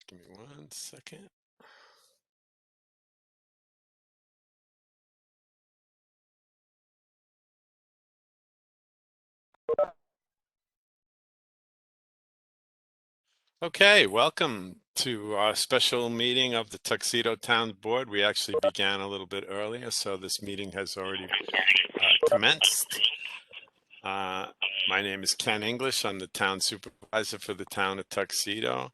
Give me 1 second. Okay, welcome to our special meeting of the Tuxedo Town Board. We actually began a little bit earlier, so this meeting has already commenced. My name is Ken English. I'm the town supervisor for the town of Tuxedo.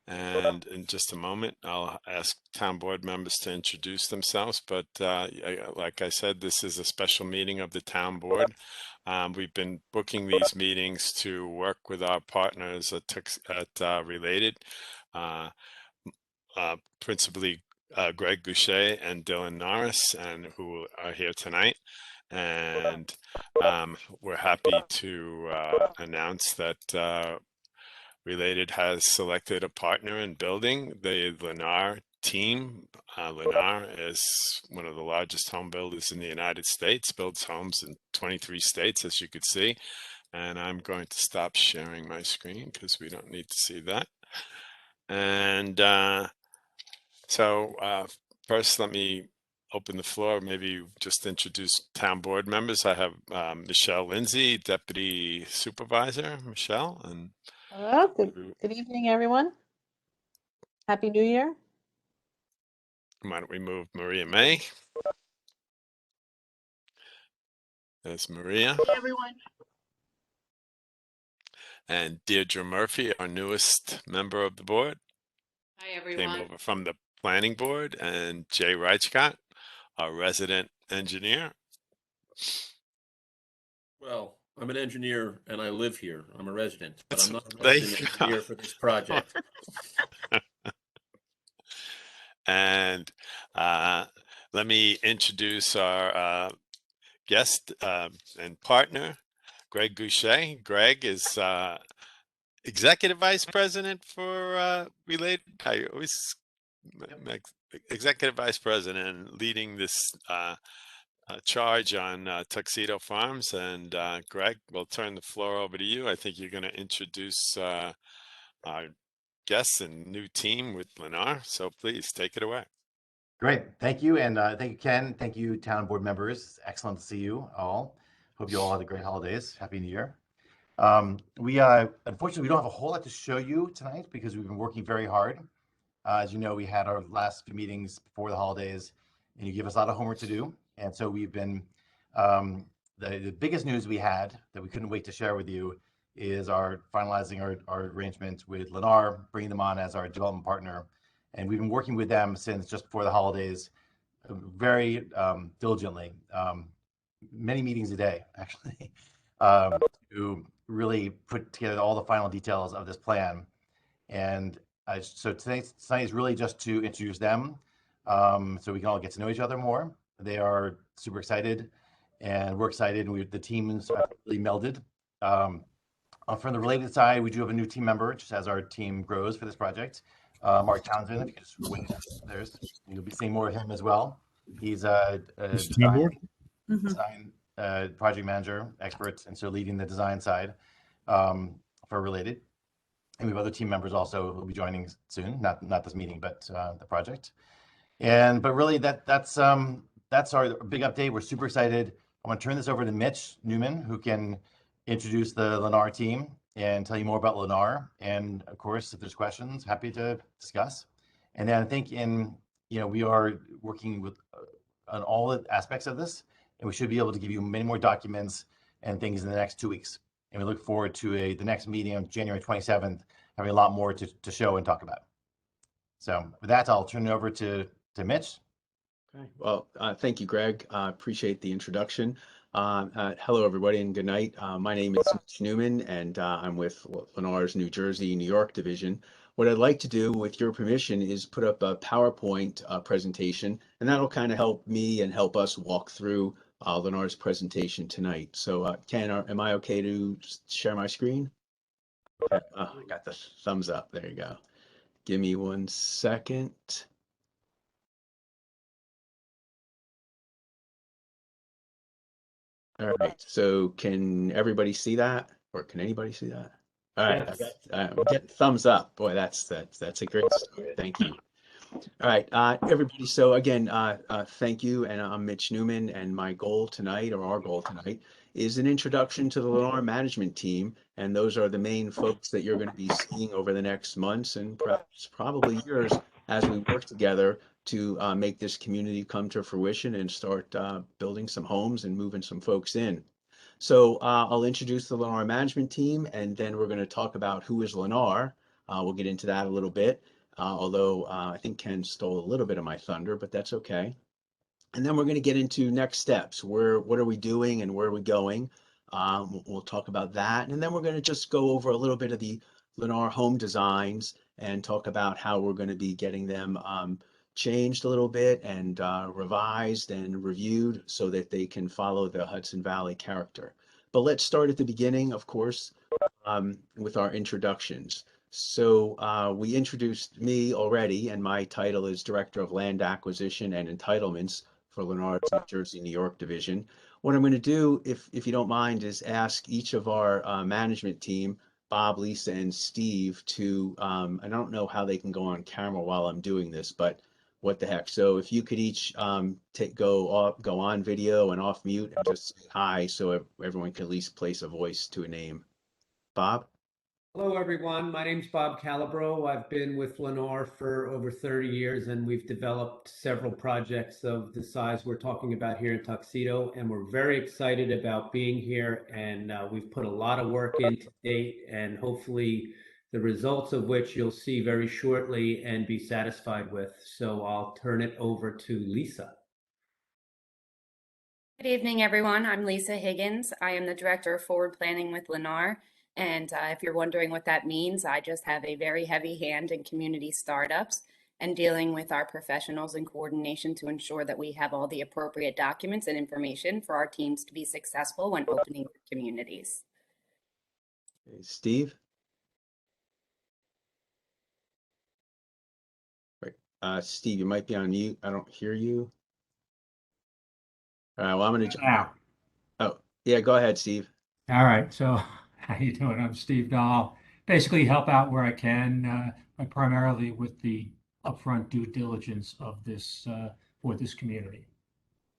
And in just a moment, I'll ask town board members to introduce themselves. But like I said, this is a special meeting of the town board. We've been booking these meetings to work with our partners at Related, principally Greg Goucher and Dylan Norris, and who are here tonight. And we're happy to announce that Related has selected a partner in building the Lennar team. Lennar is one of the largest home builders in the United States, builds homes in 23 states, as you could see. And I'm going to stop sharing my screen because we don't need to see that. And first, let me open the floor. Maybe just introduce town board members. I have Michelle Lindsay, Deputy Supervisor. Michelle, and Hello, good evening, everyone. Happy New Year. why don't we move Maria May? There's Maria. Hey, everyone. And Deirdre Murphy, our newest member of the board. Hi, everyone. Came over from the planning board. And Jay Reichcott, our resident engineer. Well, I'm an engineer and I live here. I'm a resident, but I'm not a There you resident go. engineer for this project. And let me introduce our guest and partner, Greg Goucher. Greg is Executive Vice President for Related. I always Executive Vice President leading this charge on Tuxedo Farms. And Greg, we'll turn the floor over to you. I think you're going to introduce our guests and new team with Lennar. So please take it away. Great. Thank you. And thank you, Ken. Thank you, town board members. Excellent to see you all. Hope you all had a great holidays. Happy New Year. Unfortunately, we don't have a whole lot to show you tonight because we've been working very hard. As you know, we had our last few meetings before the holidays, and you gave us a lot of homework to do. And so we've been, the biggest news we had that we couldn't wait to share with you is finalizing our arrangement with Lennar, bringing them on as our development partner. And we've been working with them since just before the holidays, very diligently, many meetings a day, actually, to really put together all the final details of this plan. And so tonight is really just to introduce them, so we can all get to know each other more. They are super excited, and we're excited, and the teams are really melded. From the Related side, we do have a new team member, just as our team grows for this project. Mark Townsend, if you could just wait upstairs, you'll be seeing more of him as well. He's a design project manager expert, and so leading the design side for Related. And we have other team members also who will be joining soon, not this meeting, but the project. But really, that's our big update. We're super excited. I want to turn this over to Mitch Newman, who can introduce the Lennar team and tell you more about Lennar. And of course, if there's questions, happy to discuss. And then I think we are working with on all the aspects of this, and we should be able to give you many more documents and things in the next 2 weeks. And we look forward to the next meeting on January 27th, having a lot more to show and talk about. So with that, I'll turn it over to Mitch. Okay. Well, thank you, Greg. I appreciate the introduction. Hello, everybody, and good night. My name is Mitch Newman, and I'm with Lennar's New Jersey, New York division. What I'd like to do, with your permission, is put up a PowerPoint presentation, and that'll kind of help me and help us walk through Lennar's presentation tonight. So, Ken, am I okay to share my screen? Okay. Oh, I got the thumbs up. There you go. Give me 1 second. All right, so can everybody see that, or can anybody see that? All right, Yes. I'm getting thumbs up. Boy, that's a great story. Thank you. All right, everybody. So again, thank you. And I'm Mitch Newman, and my goal tonight, or our goal tonight, is an introduction to the Lennar management team. And those are the main folks that you're going to be seeing over the next months and perhaps probably years as we work together to make this community come to fruition and start building some homes and moving some folks in. So I'll introduce the Lennar management team, and then we're going to talk about who is Lennar. We'll get into that a little bit, although I think Ken stole a little bit of my thunder, but that's okay. And then we're going to get into next steps. What are we doing and where are we going? We'll talk about that. And then we're going to just go over a little bit of the Lennar home designs and talk about how we're going to be getting them changed a little bit and revised and reviewed so that they can follow the Hudson Valley character. But let's start at the beginning, of course, with our introductions. So we introduced me already, and my title is Director of Land Acquisition and Entitlements for Lennar's New Jersey, New York division. What I'm going to do, if you don't mind, is ask each of our management team, Bob, Lisa, and Steve, to, I don't know how they can go on camera while I'm doing this, but what the heck. So if you could each go on video and off mute and just say hi so everyone can at least place a voice to a name. Bob? Hello, everyone. My name's Bob Calabro. I've been with Lennar for over 30 years, and we've developed several projects of the size we're talking about here in Tuxedo, and we're very excited about being here, and we've put a lot of work in to date, and hopefully the results of which you'll see very shortly and be satisfied with. So I'll turn it over to Lisa. Good evening, everyone. I'm Lisa Higgins. I am the Director of Forward Planning with Lennar. And if you're wondering what that means, I just have a very heavy hand in community startups and dealing with our professionals in coordination to ensure that we have all the appropriate documents and information for our teams to be successful when opening communities. Okay, Steve? Right. Steve, you might be on mute. I don't hear you. All right, well, I'm going to... Now, Oh, yeah, go ahead, Steve. all right. So, how you doing? I'm Steve Dahl. Basically, help out where I can, primarily with the upfront due diligence of this for this community.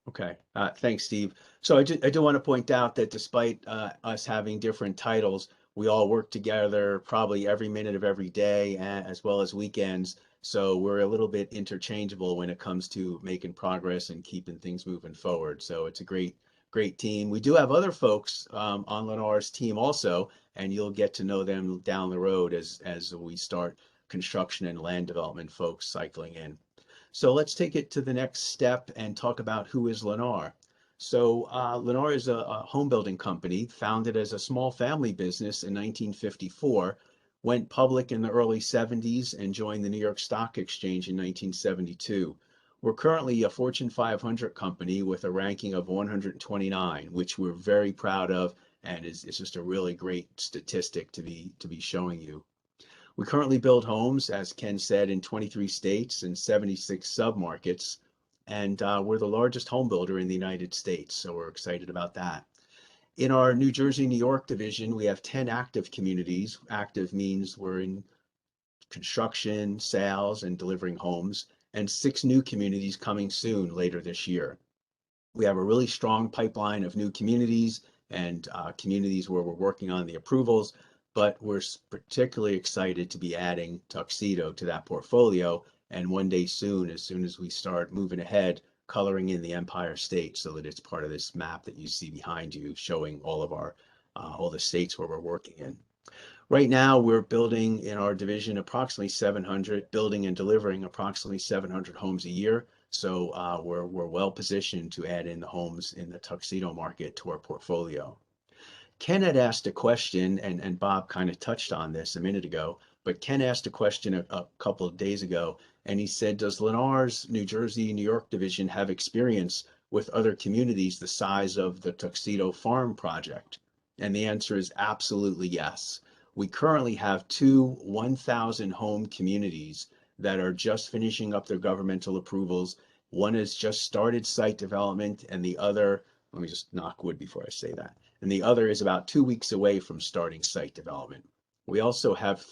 Okay, thanks, Steve. So I do want to point out that despite us having different titles, we all work together probably every minute of every day, as well as weekends. So we're a little bit interchangeable when it comes to making progress and keeping things moving forward. So it's a great team. We do have other folks on Lennar's team also, and you'll get to know them down the road as we start construction and land development folks cycling in. So let's take it to the next step and talk about who is Lennar. So Lennar is a home building company founded as a small family business in 1954, went public in the early 70s and joined the New York Stock Exchange in 1972. We're currently a Fortune 500 company with a ranking of 129, which we're very proud of, and is just a really great statistic to be showing you. We currently build homes, as Ken said, in 23 states and 76 submarkets, and we're the largest home builder in the United States, so we're excited about that. In our New Jersey, New York division, we have 10 active communities. Active means we're in construction, sales, and delivering homes, and 6 new communities coming soon later this year. We have a really strong pipeline of new communities and communities where we're working on the approvals, but we're particularly excited to be adding Tuxedo to that portfolio, and one day soon as we start moving ahead, coloring in the Empire State so that it's part of this map that you see behind you, showing all of our all the states where we're working in. Right now, we're building in our division approximately 700, building and delivering approximately 700 homes a year. So we're well positioned to add in the homes in the Tuxedo market to our portfolio. Ken had asked a question, and Bob kind of touched on this a minute ago, but Ken asked a question a couple of days ago, and he said, does Lennar's New Jersey, New York division have experience with other communities the size of the Tuxedo Farm project? And the answer is absolutely yes. We currently have 2 1,000 home communities that are just finishing up their governmental approvals. One has just started site development, and the other, let me just knock wood before I say that, and the other is about 2 weeks away from starting site development. We also have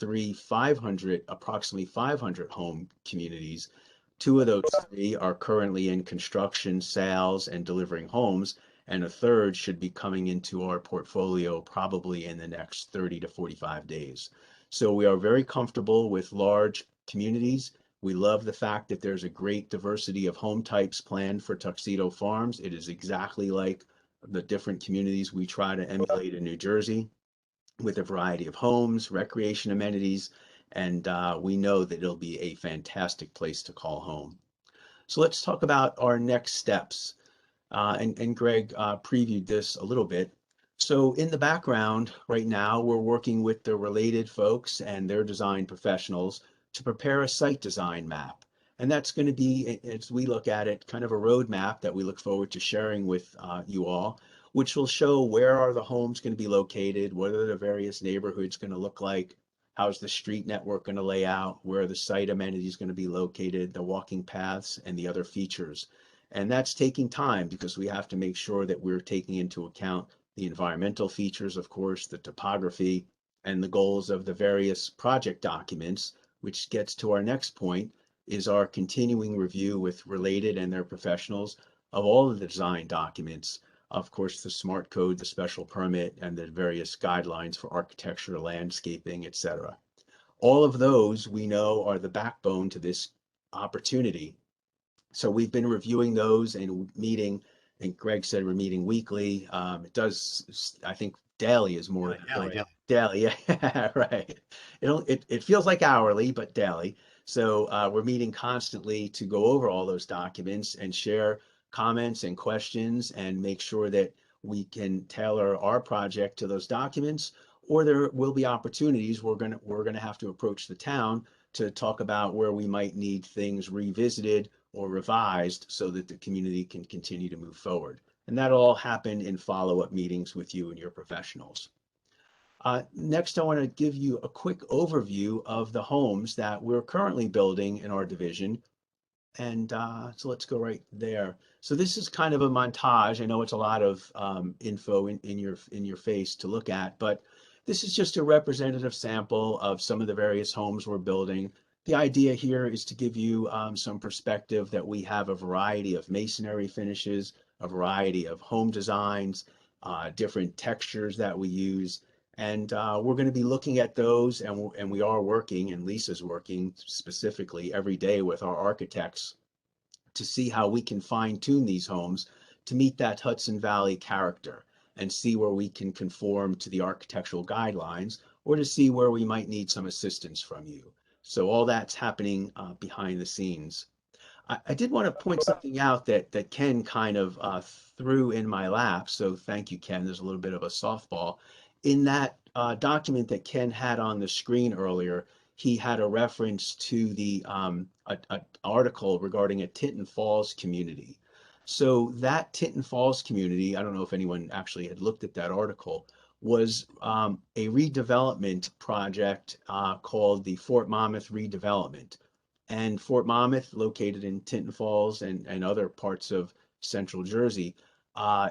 approximately 500 home communities. 2 of those 3 are currently in construction, sales, and delivering homes, and a third should be coming into our portfolio probably in the next 30 to 45 days. So we are very comfortable with large communities. We love the fact that there's a great diversity of home types planned for Tuxedo Farms. It is exactly like the different communities we try to emulate in New Jersey, with a variety of homes, recreation amenities, and we know that it'll be a fantastic place to call home. So let's talk about our next steps. And Greg previewed this a little bit. So in the background right now, we're working with the related folks and their design professionals to prepare a site design map. And that's going to be, as we look at it, kind of a roadmap that we look forward to sharing with you all, which will show where are the homes going to be located, what are the various neighborhoods going to look like, how's the street network going to lay out, where are the site amenities going to be located, the walking paths, and the other features. And that's taking time because we have to make sure that we're taking into account the environmental features, of course, the topography, and the goals of the various project documents, which gets to our next point, is our continuing review with related and their professionals of all of the design documents, of course, the smart code, the special permit, and the various guidelines for architecture, landscaping, etc. All of those we know are the backbone to this opportunity. So we've been reviewing those and meeting, and Greg said we're meeting weekly. It does, I think daily is more daily, yeah, right. It feels like hourly, but daily. So we're meeting constantly to go over all those documents and share comments and questions and make sure that we can tailor our project to those documents, or there will be opportunities we're gonna have to approach the town to talk about where we might need things revisited or revised so that the community can continue to move forward. And that'll all happen in follow-up meetings with you and your professionals. Next, I want to give you a quick overview of the homes that we're currently building in our division. And so let's go right there. So this is kind of a montage. I know it's a lot of info in your face to look at, but this is just a representative sample of some of the various homes we're building. The idea here is to give you some perspective that we have a variety of masonry finishes, a variety of home designs, different textures that we use. And we're going to be looking at those, and we are working, and Lisa's working specifically every day with our architects to see how we can fine tune these homes to meet that Hudson Valley character and see where we can conform to the architectural guidelines, or to see where we might need some assistance from you. So all that's happening behind the scenes. I did want to point something out that Ken kind of threw in my lap. So thank you, Ken. There's a little bit of a softball. In that document that Ken had on the screen earlier, he had a reference to the article regarding a Tinton Falls community. So that Tinton Falls community, I don't know if anyone actually had looked at that article, was a redevelopment project called the Fort Monmouth Redevelopment. And Fort Monmouth, located in Tinton Falls and other parts of central Jersey,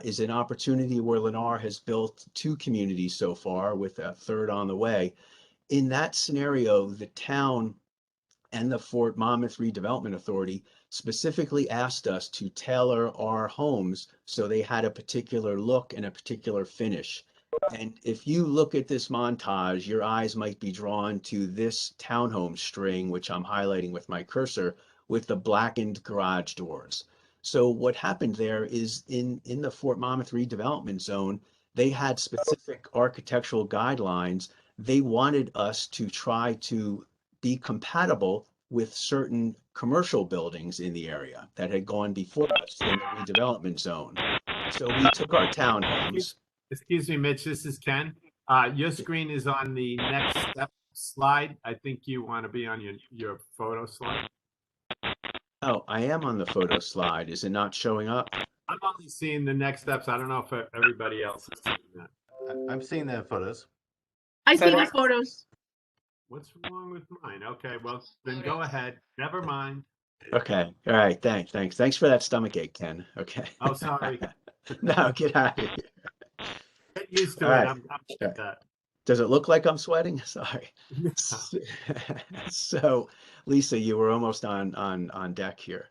is an opportunity where Lennar has built 2 communities so far, with a third on the way. In that scenario, the town and the Fort Monmouth Redevelopment Authority specifically asked us to tailor our homes so they had a particular look and a particular finish. And if you look at this montage, your eyes might be drawn to this townhome string, which I'm highlighting with my cursor, with the blackened garage doors. So what happened there is in the Fort Monmouth redevelopment zone, they had specific architectural guidelines. They wanted us to try to be compatible with certain commercial buildings in the area that had gone before us in the redevelopment zone. So we took our townhomes. Excuse me, Mitch, this is Ken. Your screen is on the next step slide. I think you want to be on your photo slide. Oh, I am on the photo slide. Is it not showing up? I'm only seeing the next steps. I don't know if everybody else is seeing that. I'm seeing the photos. I see the photos. What's wrong with mine? Okay, well, then go ahead. Never mind. Okay. All right. Thanks for that stomach ache, Ken. Okay. Oh, sorry. No, get out of here. Get used to All it. right. I'm with that. Does it look like I'm sweating? Sorry. So, Lisa, you were almost on deck here.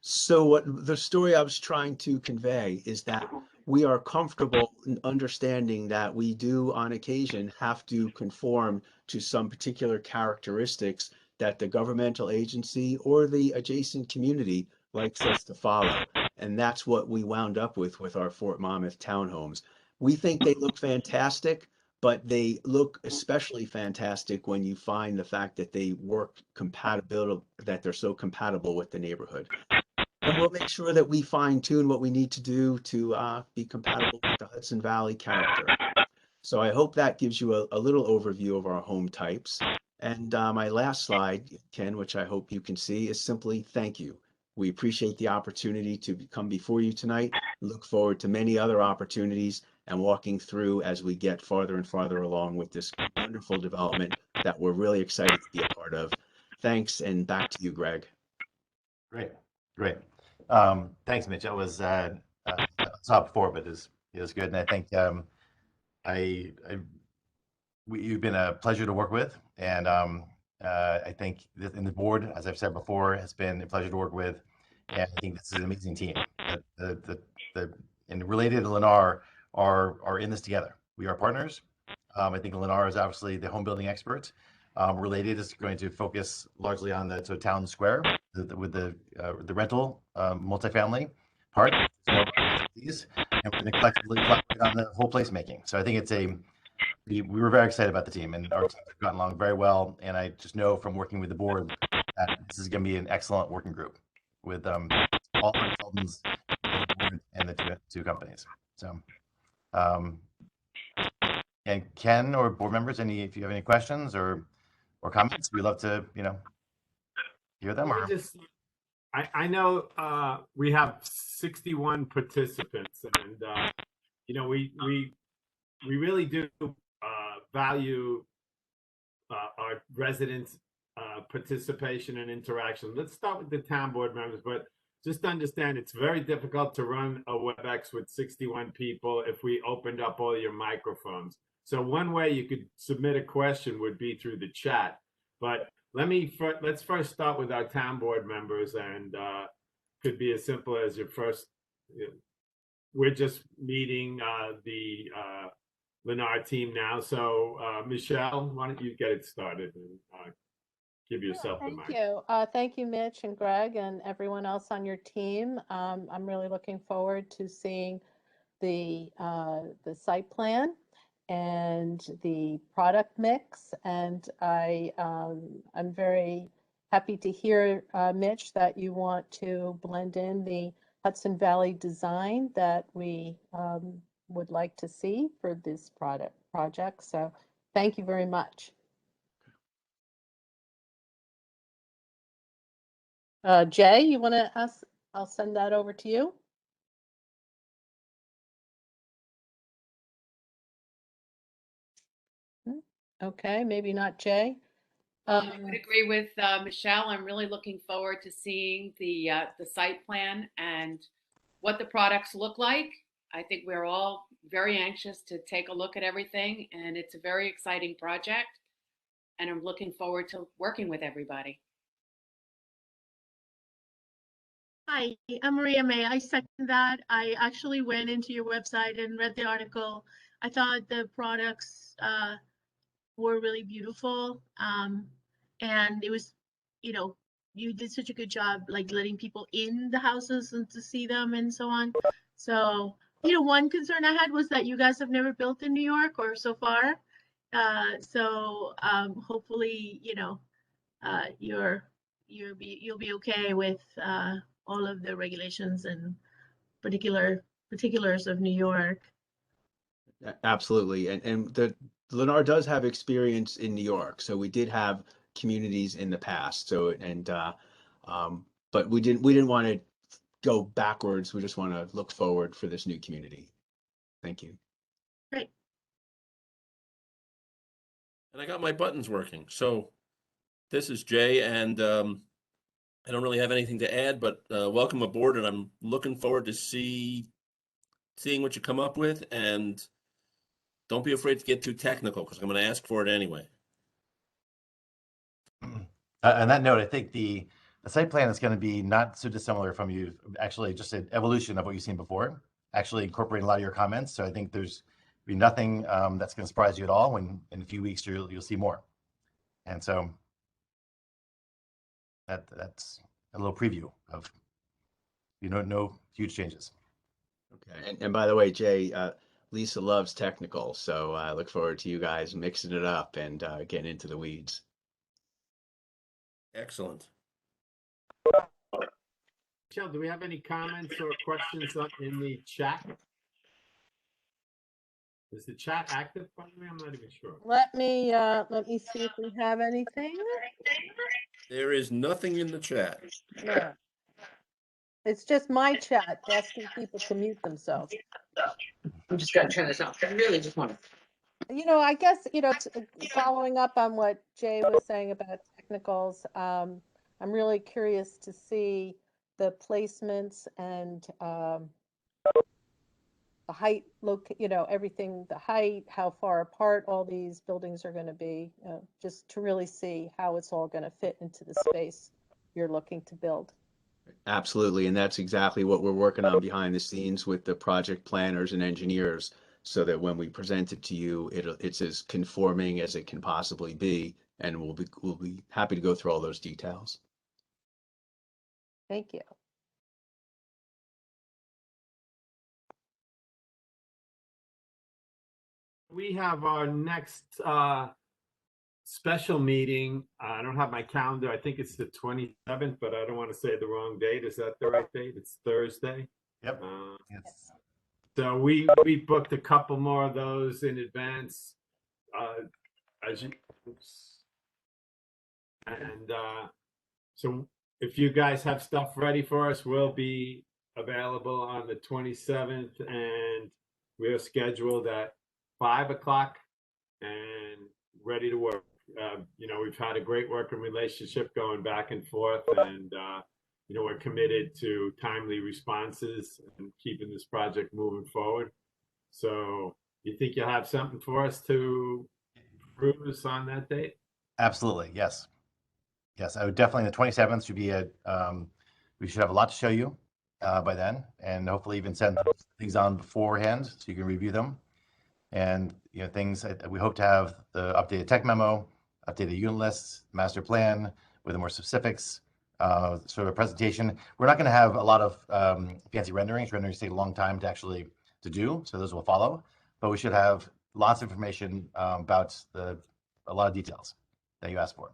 So what the story I was trying to convey is that we are comfortable in understanding that we do on occasion have to conform to some particular characteristics that the governmental agency or the adjacent community likes us to follow. And that's what we wound up with our Fort Monmouth townhomes. We think they look fantastic, but they look especially fantastic when you find the fact that they work compatible, that they're so compatible with the neighborhood. And we'll make sure that we fine tune what we need to do to be compatible with the Hudson Valley character. So I hope that gives you a little overview of our home types. And my last slide, Ken, which I hope you can see, is simply thank you. We appreciate the opportunity to come before you tonight. Look forward to many other opportunities and walking through as we get farther and farther along with this wonderful development that we're really excited to be a part of. Thanks, and back to you, Greg. Great, great. Thanks, Mitch. That was I saw it before, but it was good, and I think you've been a pleasure to work with, and I think in the board, as I've said before, has been a pleasure to work with, and I think this is an amazing team. And related to Lennar are in this together. We are partners. I think Lennar is obviously the home building expert. Related is going to focus largely on the town square with the rental multifamily part, and we're going to collectively collaborate on the whole placemaking. So I think we were very excited about the team, and our teams have gotten along very well. And I just know from working with the board that this is going to be an excellent working group with all the consultants and the two companies. So, and Ken or board members, if you have any questions or comments, we'd love to hear them. I know we have 61 participants, and we really do value our residents' participation and interaction. Let's start with the town board members, but just understand it's very difficult to run a WebEx with 61 people if we opened up all your microphones. So one way you could submit a question would be through the chat. But let's first start with our town board members, and could be as simple as your first. We're just meeting the Lennar team now. So Michelle, why don't you get it started and give yourself the mic. Thank you. Thank you, Mitch and Greg and everyone else on your team. I'm really looking forward to seeing the site plan and the product mix. And I'm very happy to hear, Mitch, that you want to blend in the Hudson Valley design that we would like to see for this project. So thank you very much. Jay, you want to ask? I'll send that over to you. Okay, maybe not Jay. I would agree with Michelle. I'm really looking forward to seeing the site plan and what the products look like. I think we're all very anxious to take a look at everything, and it's a very exciting project, and I'm looking forward to working with everybody. Hi, I'm Maria May. I second that. I actually went into your website and read the article. I thought the products were really beautiful. And it was, you did such a good job, like letting people in the houses and to see them and so on. So, one concern I had was that you guys have never built in New York or so far. So hopefully, you'll be okay with all of the regulations and particulars of New York. Absolutely, and the Lennar does have experience in New York, so we did have communities in the past. So but we didn't want to go backwards. We just want to look forward for this new community. Thank you. Great. And I got my buttons working. So this is Jay, and I don't really have anything to add, but welcome aboard, and I'm looking forward to seeing what you come up with and don't be afraid to get too technical because I'm going to ask for it anyway. On that note, I think the site plan is going to be not so dissimilar from you, actually just an evolution of what you've seen before, actually incorporating a lot of your comments. So I think there's be nothing that's going to surprise you at all when in a few weeks you'll see more. And so that's a little preview of, no huge changes. Okay. And by the way, Jay, Lisa loves technical, so I look forward to you guys mixing it up and getting into the weeds. Excellent. Michelle, do we have any comments or questions up in the chat? Is the chat active, by the way? I'm not even sure. Let me see if we have anything. There is nothing in the chat. No. It's just my chat asking people to mute themselves. I'm just gonna turn this off. I really just want to. I guess, following up on what Jay was saying about technicals, I'm really curious to see the placements and the height, everything, the height, how far apart all these buildings are going to be, just to really see how it's all going to fit into the space you're looking to build. Absolutely, and that's exactly what we're working on behind the scenes with the project planners and engineers, so that when we present it to you, it's as conforming as it can possibly be, and we'll be happy to go through all those details. Thank you. We have our next special meeting. I don't have my calendar. I think it's the 27th, but I don't want to say the wrong date. Is that the right date? It's Thursday. Yep. Yes. So we booked a couple more of those in advance. So if you guys have stuff ready for us, we'll be available on the 27th, and we're scheduled at 5 o'clock and ready to work. We've had a great working relationship going back and forth, and we're committed to timely responses and keeping this project moving forward. So you think you'll have something for us to cruise on that date? Absolutely. Yes. Yes, I would definitely, the 27th should be we should have a lot to show you by then, and hopefully even send things on beforehand so you can review them. And things we hope to have the updated tech memo, updated unit lists, master plan with more specifics, sort of a presentation. We're not going to have a lot of fancy renderings. Renderings take a long time to do, so those will follow. But we should have lots of information about a lot of details that you asked for,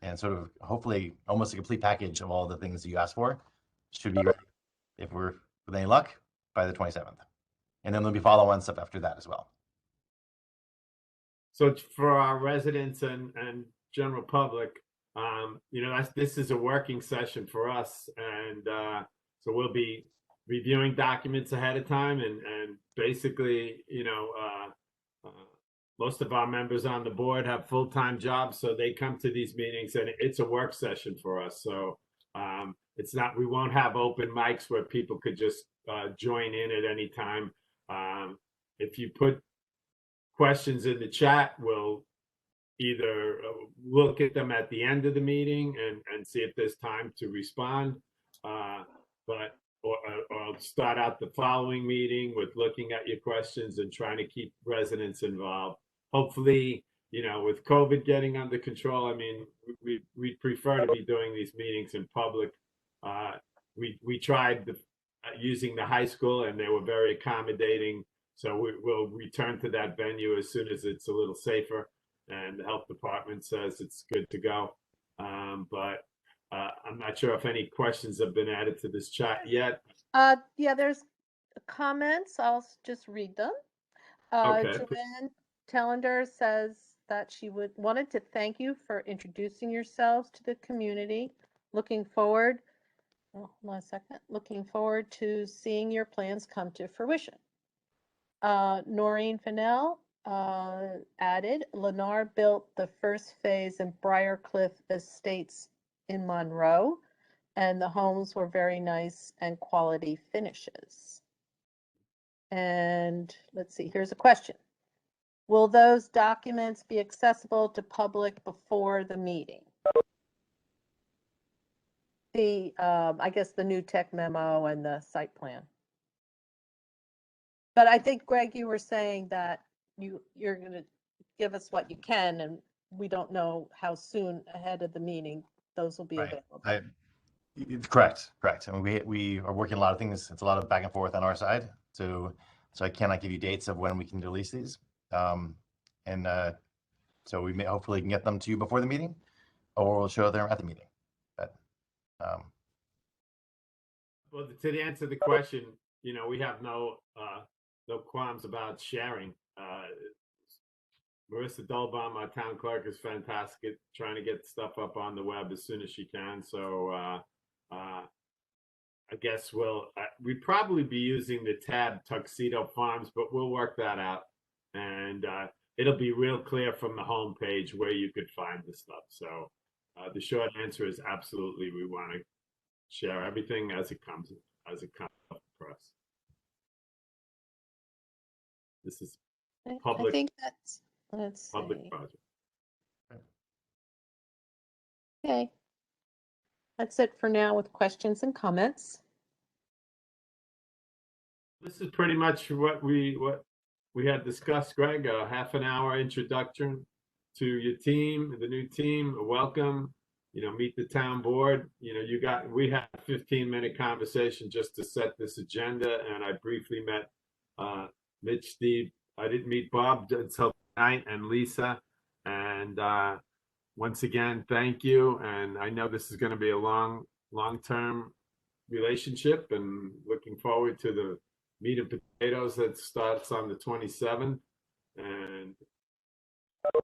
and sort of hopefully almost a complete package of all the things that you asked for should be ready, if we're with any luck, by the 27th. And then there'll be follow-on stuff after that as well. So for our residents and general public, this is a working session for us, and so we'll be reviewing documents ahead of time, and basically, most of our members on the board have full-time jobs, so they come to these meetings, and it's a work session for us. So we won't have open mics where people could just join in at any time. If you put questions in the chat, we'll either look at them at the end of the meeting and see if there's time to respond, or start out the following meeting with looking at your questions and trying to keep residents involved. Hopefully, with COVID getting under control, I mean, we prefer to be doing these meetings in public. We tried using the high school, and they were very accommodating. So we'll return to that venue as soon as it's a little safer, and the health department says it's good to go. But I'm not sure if any questions have been added to this chat yet. Yeah, there's comments. I'll just read them. Okay. Joanne Tellender says that she wanted to thank you for introducing yourselves to the community. Looking forward to seeing your plans come to fruition. Noreen Fennell added, Lennar built the first phase in Briarcliff Estates in Monroe, and the homes were very nice and quality finishes. And let's see, here's a question. Will those documents be accessible to public before the meeting? I guess the new tech memo and the site plan. But I think, Greg, you were saying that you're going to give us what you can, and we don't know how soon ahead of the meeting those will be Right. available. Correct. I mean, we are working a lot of things. It's a lot of back and forth on our side. So I cannot give you dates of when we can release these. So we may hopefully can get them to you before the meeting, or we'll show them at the meeting. But Well, to answer the question, we have no qualms about sharing. Marissa Dolbaum, our town clerk, is fantastic at trying to get stuff up on the web as soon as she can. So I guess we'd probably be using the tab Tuxedo Farms, but we'll work that out. And it'll be real clear from the home page where you could find the stuff. So the short answer is absolutely, we want to share everything as it comes for us. This is public. I think let's public see. project. Okay. That's it for now with questions and comments. This is pretty much what we had discussed, Greg. A half an hour introduction to your team, the new team. Welcome. Meet the town board. We had a 15-minute conversation just to set this agenda, and I briefly met Mitch, Steve. I didn't meet Bob until tonight, and Lisa. And once again, thank you. And I know this is going to be a long-term relationship, and looking forward to the meat and potatoes that starts on the 27th. And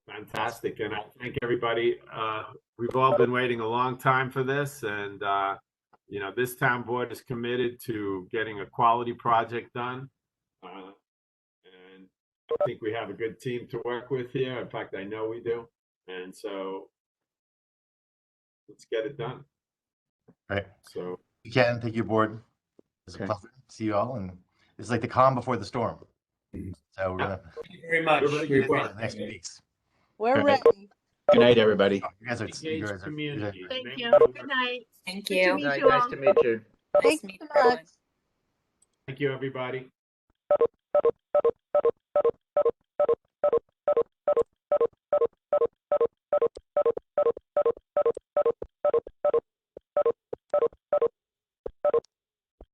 fantastic. And I thank everybody. We've all been waiting a long time for this. And, this town board is committed to getting a quality project done. And I think we have a good team to work with here. In fact, I know we do. And so let's get it done. Right. So you can thank you, board. It's a pleasure to see you all, and it's like the calm before the storm. So we're gonna. Thank you very much. Everybody For the next few weeks. We're Right. ready. Good night, everybody. You guys are community. Thank you. Good night. Thank Good to you. meet Nice, you nice all. to meet you. Nice Thank to you meet so everyone. much. Thank you, everybody.